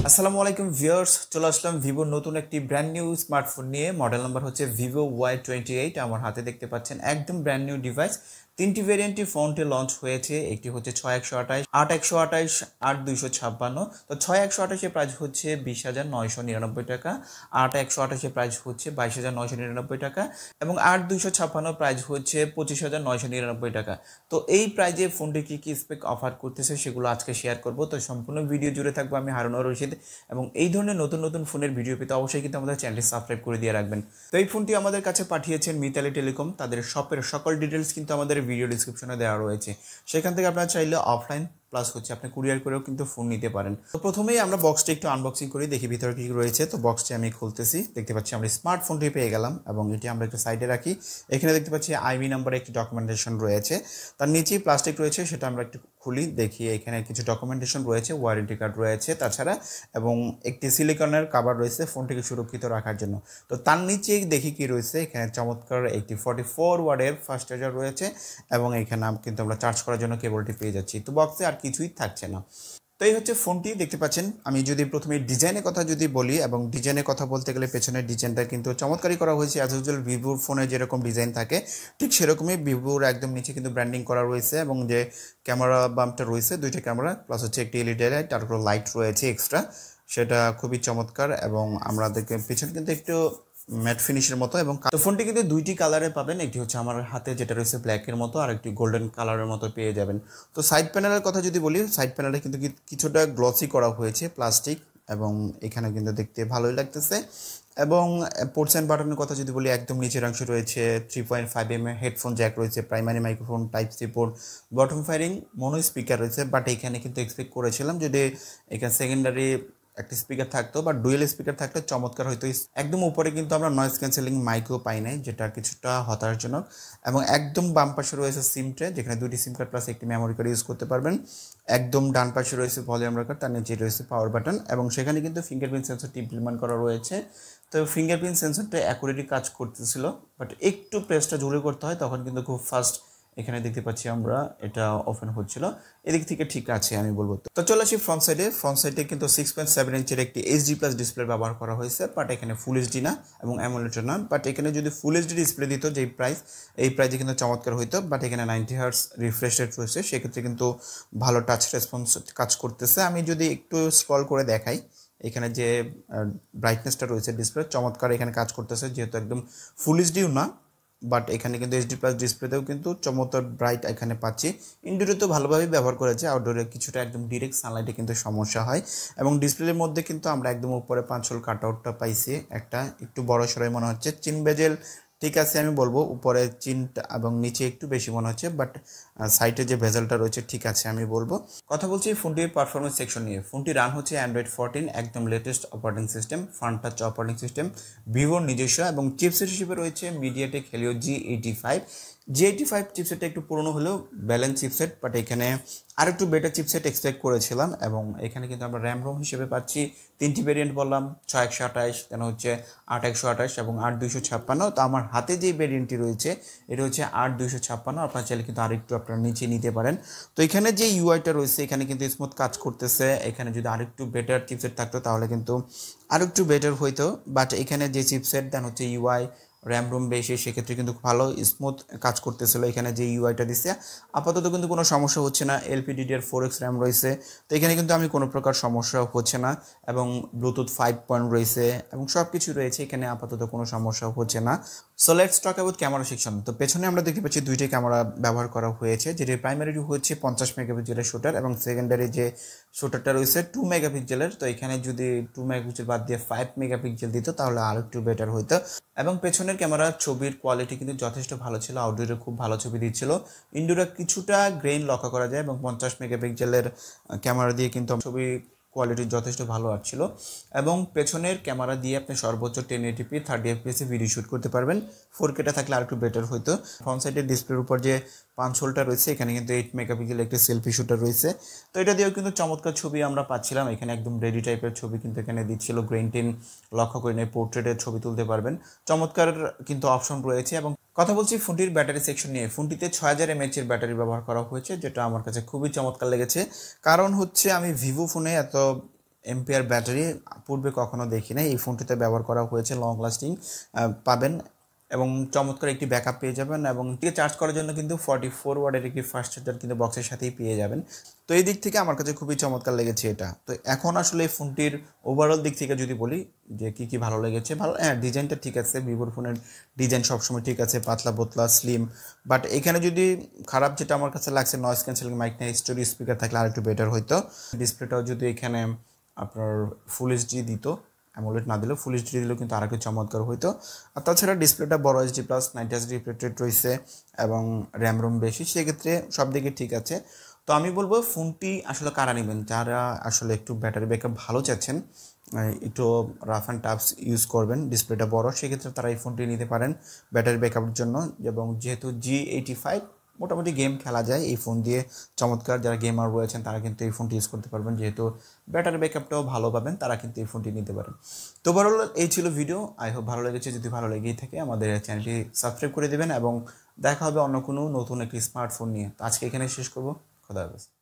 আসসালামু আলাইকুম ভিউয়ার্স, চলে আসলাম ভিভোর নতুন একটি ব্র্যান্ড নিউ স্মার্টফোন নিয়ে। মডেল নাম্বার হচ্ছে ভিভো Y28। আমার হাতে দেখতে পাচ্ছেন একদম ব্র্যান্ড নিউ ডিভাইস। তিনটি ভেরিয়েন্টই ফোনটি লঞ্চ হয়েছে। একটি হচ্ছে 6128, 8128, 8256। তো 6128-এর প্রাইস হচ্ছে 20,999 টাকা, 8128-এর প্রাইস হচ্ছে 22,999 টাকা এবং 8256 প্রাইস হচ্ছে 25,999 টাকা। তো এই প্রাইজে ফোনটি কি স্পেক অফার করতেছে সেগুলো আজকে শেয়ার করব। তো সম্পূর্ণ ভিডিও জুড়ে থাকবো আমি হারুনুর রশিদ। এবং এই ধরনের নতুন নতুন ফোনের ভিডিও পেতে অবশ্যই কিন্তু আমাদের চ্যানেলটি সাবস্ক্রাইব করে দিয়ে রাখবেন। তো এই ফোনটি আমাদের কাছে পাঠিয়েছেন মিতালি টেলিকম। তাদের শপের সকল ডিটেলস কিন্তু আমাদের ভিডিও ডিসক্রিপশনে দেওয়া রয়েছে। সেখান থেকে আপনারা চাইলে অফলাইন প্লাস হচ্ছে আপনি কুরিয়ার করেও কিন্তু ফোন নিতে পারেন। তো প্রথমেই আমরা বক্সটি একটু আনবক্সিং করি, দেখি ভিতরে কি রয়েছে। তো বক্সটি আমি খুলতেছি, দেখতে পাচ্ছি আমরা স্মার্টফোনটি পেয়ে গেলাম এবং এটি আমরা একটু সাইডে রাখি। এখানে দেখতে পাচ্ছি আইবি নাম্বারে একটি ডকুমেন্টেশন রয়েছে, তার নিচেই প্লাস্টিক রয়েছে, সেটা আমরা একটু খুলি, দেখি এখানে কিছু ডকুমেন্টেশন রয়েছে, ওয়ারেন্টি কার্ড রয়েছে তাছাড়া, এবং একটি সিলিকনের কভার রয়েছে ফোনটিকে সুরক্ষিত রাখার জন্য। তো তার নিচেই দেখি কি রয়েছে, এখানে চমৎকার একটি 44 ওয়াটের ফাস্ট চার্জার রয়েছে এবং এখানে কিন্তু আমরা চার্জ করার জন্য কেবলটি পেয়ে যাচ্ছি। তো বক্সে আর কিছুই থাকছে না। তো এই হচ্ছে ফোনটি, দেখতে পাচ্ছেন। আমি যদি প্রথমে ডিজাইনের কথা যদি বলি, এবং ডিজাইনের কথা বলতে গেলে পেছনের ডিজাইনটা কিন্তু চমৎকারই করা হয়েছে। অ্যাজ ইউজুয়াল ভিভোর ফোনে যেরকম ডিজাইন থাকে ঠিক সেরকমই ভিভোর একদম নিচে কিন্তু ব্র্যান্ডিং করা রয়েছে এবং যে ক্যামেরা বাম্পটা রয়েছে, দুইটা ক্যামেরা প্লাস হচ্ছে একটি এলইডি লাইট আর কোনো লাইট রয়েছে এক্সট্রা, সেটা খুবই চমৎকার। এবং আমরা দেখে পিছনে কিন্তু একটু ম্যাট ফিনিশের মতো। এবং তো ফোনটি কিন্তু দুইটি কালারে পাবেন, একটি হচ্ছে আমার হাতে যেটা রয়েছে ব্ল্যাকের মতো, আর একটি গোল্ডেন কালারের মতো পেয়ে যাবেন। তো সাইড প্যানেলের কথা যদি বলি, সাইড প্যানেলে কিন্তু কিছুটা গ্লসি করা হয়েছে প্লাস্টিক, এবং এখানে কিন্তু দেখতে ভালোই লাগতেছে। এবং পোর্টস অ্যান্ড বাটনের কথা যদি বলি, একদম নিচের অংশে রয়েছে 3.5mm হেডফোন জ্যাক রয়েছে, primary microphone, type C port, bottom firing mono speaker রয়েছে। বাট এখানে কিন্তু এক্সপেক্ট করেছিলাম যদি এখানে সেকেন্ডারি একটা স্পিকার থাকতো বা ডুয়েল স্পিকার থাকলে চমৎকার হয়তো। একদম উপরে কিন্তু আমরা নয়েজ ক্যান্সেলিং মাইকও পাই নাই, যেটা কিছুটা হতাশাজনক। এবং একদম বাম পাশে রয়েছে সিম ট্রে, যেখানে দুটি সিম কার্ড প্লাস একটি মেমোরি কার্ড ইউজ করতে পারবেন। একদম ডান পাশে রয়েছে ভলিউম রাখার, তার নিচে রয়েছে পাওয়ার বাটন, এবং সেখানে কিন্তু ফিঙ্গারপ্রিন্ট সেন্সরটি ইমপ্লিমেন্ট করা রয়েছে। তো ফিঙ্গারপ্রিন্ট সেন্সরটা অ্যাকুরেটলি কাজ করতেছিল, বাট একটু প্রেসটা জোরে করতে হয়, তখন কিন্তু খুব ফাস্ট এখানে দেখতে পাচ্ছি আমরা এটা ওপেন হচ্ছিল। এদিক থেকে ঠিক আছে আমি বলবো। তো চলে আসি ফ্রন্ট সাইডে। ফ্রন্ট সাইডে কিন্তু 6.7 ইঞ্চের একটি এইচডি প্লাস ডিসপ্লে ব্যবহার করা হয়েছে, বাট এখানে ফুল এইচডি না এবং অ্যামোলেড না। বাট এখানে যদি ফুল এইচডি ডিসপ্লে দিত যে প্রাইস, এই প্রাইসে কিন্তু চমৎকার হইতো। বাট এখানে 90 হার্টজ রিফ্রেশ রেট রয়েছে, সেক্ষেত্রে কিন্তু ভালো টাচ রেসপন্স কাজ করতেছে। আমি যদি একটু স্ক্রল করে দেখাই, এখানে যে ব্রাইটনেসটা রয়েছে ডিসপ্লে চমৎকার এখানে কাজ করতেছে, যেহেতু একদম ফুল এইচডিও না, বাট এখানে কিন্তু এইচডি প্লাস ডিসপ্লেতেও কিন্তু চমৎকার ব্রাইট এখানে পাচ্ছি। ইনডোরে তো ভালোভাবেই ব্যবহার করেছে, আউটডোরে কিছুটা একদম ডিরেক্ট সানলাইটে কিন্তু সমস্যা হয়। এবং ডিসপ্লের মধ্যে কিন্তু আমরা একদম উপরে 5 হোল কাট আউটটা পাইছি, একটা একটু বড় সরাই মনে হচ্ছে। চিন বেজেল ঠিক আছে আমি বলবো, উপরে চিনটা এবং নিচে একটু বেশি মনে হচ্ছে, বাট সাইডে যে ভেজেলটা রয়েছে ঠিক আছে আমি বলবো। কথা বলছি ফোনটির পারফরমেন্স সেকশন নিয়ে। ফোনটি রান হচ্ছে অ্যান্ড্রয়েড 14, একদম latest operating system, fun touch operating system, ভিভোর নিজস্ব, এবং চিপসেট হিসেবে রয়েছে মিডিয়াটেক হেলিও G85। G85 চিপসেটটা একটু পুরনো হলেও ব্যালেন্স চিপসেট, বাট এখানে আরেকটু বেটার চিপসেট এক্সপেক্ট করেছিলাম। এবং এখানে কিন্তু আমরা র্যাম রোম হিসেবে পাচ্ছি তিনটি ভেরিয়েন্ট বললাম, 6128, দেন হচ্ছে 8128 এবং 8256। তো আমার হাতে যে ভেরিয়েন্টটি রয়েছে এটা হচ্ছে 8256। আপনার চাইলে কিন্তু আরেকটু আপনারা নিচে নিতে পারেন। তো এখানে যে ইউআইটা রয়েছে এখানে কিন্তু স্মুথ কাজ করতেছে। এখানে যদি আরেকটু বেটার চিপসেট থাকতো তাহলে কিন্তু আরেকটু বেটার হইতো, বাট এখানে যে চিপসেট দেন হচ্ছে ইউআই, র্যাম রোম বেশি, সেক্ষেত্রে কিন্তু ভালো স্মুথ কাজ করতেছিল। এখানে যে ইউআইটা দিচ্ছে আপাতত কিন্তু কোনো সমস্যা হচ্ছে না। LPDDR4X র্যাম রয়েছে, তো এখানে কিন্তু আমি কোনো প্রকার সমস্যা হচ্ছে না। এবং ব্লুটুথ 5 রয়েছে এবং সব কিছু রয়েছে, এখানে আপাতত কোনো সমস্যা হচ্ছে না। So let's talk about camera section. তো পেছনে আমরা দেখতে পাচ্ছি দুইটি ক্যামেরা ব্যবহার করা হয়েছে, যেটি প্রাইমারি হচ্ছে 50 মেগাপিক্সেলের শুটার এবং সেকেন্ডারি যে শুটারটা রয়েছে 2 মেগাপিক্সেলের। তো এখানে যদি 2 মেগাপিক্সেল বাদ দিয়ে 5 মেগাপিক্সেল দিত তাহলে আরও একটু বেটার হইতো। এবং পেছনের ক্যামেরার ছবির কোয়ালিটি কিন্তু যথেষ্ট ভালো ছিল, আউটডোরে খুব ভালো ছবি দিচ্ছিল। ইনডোরে কিছুটা গ্রেইন লক্ষ্য করা যায় এবং 50 মেগাপিক্সেলের ক্যামেরা দিয়ে কিন্তু ছবি কোয়ালিটি যথেষ্ট ভালো আসছিল। এবং পেছনের ক্যামেরা দিয়ে আপনি সর্বোচ্চ 1080p 30 fps ভিডিও শ্যুট করতে পারবেন। 4Kটা থাকলে আর একটু বেটার হইতো। ফ্রন্ট সাইডের ডিসপ্লের উপর যে 5 হোলটা রয়েছে এখানে কিন্তু 8 মেগাপিক্সেল একটি সেলফি শুটার রয়েছে। তো এটা দিয়েও কিন্তু চমৎকার ছবি আমরা পাচ্ছিলাম। এখানে একদম রেডি টাইপের ছবি কিন্তু এখানে দিচ্ছিল, গ্রেইন টেন লক্ষ্য করে নিয়ে পোর্ট্রেটের ছবি তুলতে পারবেন। চমৎকার কিন্তু অপশন রয়েছে। এবং কথা বলছি ফোনটির ব্যাটারি সেকশন নিয়ে। ফোনটিতে 6000 mAh এর ব্যাটারি ব্যবহার করা হয়েছে, যেটা আমার কাছে খুবই চমৎকার লেগেছে। কারণ হচ্ছে আমি ভিভো ফোনে এত এমপিআর ব্যাটারি পূর্বে কখনো দেখি না। এই ফোনটিতে ব্যবহার করা হয়েছে, লং লাস্টিং পাবেন এবং চমৎকার একটি ব্যাকআপ পেয়ে যাবেন এবং চার্জ করার জন্য কিন্তু 44 ওয়াটের একটি ফাস্ট চার্জার কিন্তু বক্সের সাথেই পেয়ে যাবেন। তো এই দিক থেকে আমার কাছে খুবই চমৎকার লেগেছে এটা। তো এখন আসলে এই ফোনটির ওভারঅল দিক থেকে যদি বলি যে কী ভালো লেগেছে, ভালো হ্যাঁ ডিজাইনটা ঠিক আছে, ভিভোর ফোনের ডিজাইন সবসময় ঠিক আছে, পাতলা বোতলা স্লিম। বাট এখানে যদি খারাপ যেটা আমার কাছে লাগছে, নয়েজ ক্যান্সেলিং মাইক নেই, স্টোরি স্পিকার থাকলে আরেকটু বেটার হইতো। ডিসপ্লেটাও যদি এখানে আপনার ফুল এইচডি দিত, অ্যামোলেড না দিলেও ফুল এইচডি দিলেও কিন্তু আরেকটু চমৎকার হইতো। আর তাছাড়া ডিসপ্লেটা বড় এইচডি প্লাস 90 রিফ্রেশ রয়েছে এবং র্যাম রোম বেশি, সেক্ষেত্রে সব দিকে ঠিক আছে। তো আমি বলবো ফোনটি আসলে কারা নেবেন, যারা আসলে একটু ব্যাটারি ব্যাকআপ ভালো চাচ্ছেন, একটু রাফ অ্যান্ড টাফস ইউজ করবেন, ডিসপ্লেটা বড়, সেক্ষেত্রে তারা এই ফোনটি নিতে পারেন ব্যাটারি ব্যাকআপের জন্য। এবং যেহেতু G85 মোটামুটি গেম খেলা যায় এই ফোন দিয়ে, চমৎকার। যারা গেমার রয়েছেন তারা কিন্তু এই ফোনটি ইউজ করতে পারবেন, যেহেতু ব্যাটারি ব্যাকআপটাও ভালো পাবেন, তারা কিন্তু এই ফোনটি নিতে পারেন। তো ওভারঅল এই ছিল ভিডিও, আই হোপ ভালো লেগেছে। যদি ভালো লেগেই থাকে আমাদের চ্যানেলটি সাবস্ক্রাইব করে দেবেন এবং দেখা হবে অন্য কোনো নতুন একটি স্মার্টফোন নিয়ে। তো আজকে এখানে শেষ করবো, খোদা হাফেজ।